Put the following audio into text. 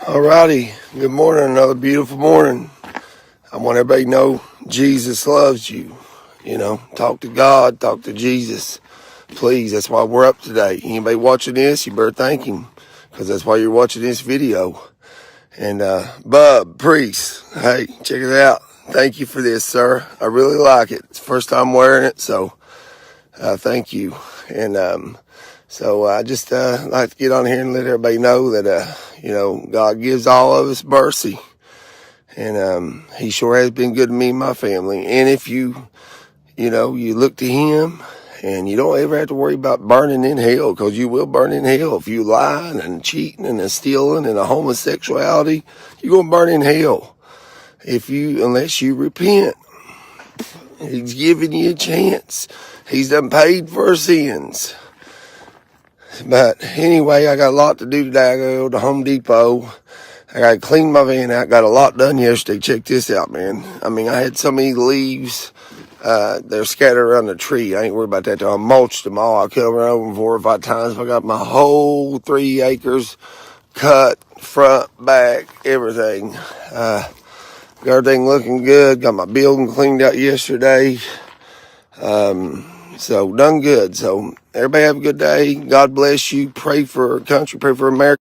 Alrighty, good morning, another beautiful morning. I want everybody to know Jesus loves you. Talk to God, talk to Jesus. Please, that's why we're up today. Anybody watching this, you better thank him, because that's why you're watching this video. And Bub, Priest, hey, check it out. Thank you for this, sir. I really like it. It's the first time wearing it, so thank you. And so I just like to get on here and let everybody know that, God gives all of us mercy. And he sure has been good to me and my family. And if you look to him, and you don't ever have to worry about burning in hell, because you will burn in hell. If you lying and cheating and stealing and a homosexuality, you're going to burn in hell. Unless you repent. He's giving you a chance. He's done paid for our sins. But anyway, I got a lot to do today. I got to go to Home Depot. I got to clean my van out. Got a lot done yesterday. Check this out, man. I had so many leaves. They're scattered around the tree. I ain't worried about that. I mulched them all. I cut them over 4 or 5 times. I got my whole 3 acres cut, front, back, everything. Got everything looking good. Got my building cleaned out yesterday. So done good. So everybody have a good day. God bless you. Pray for our country. Pray for America.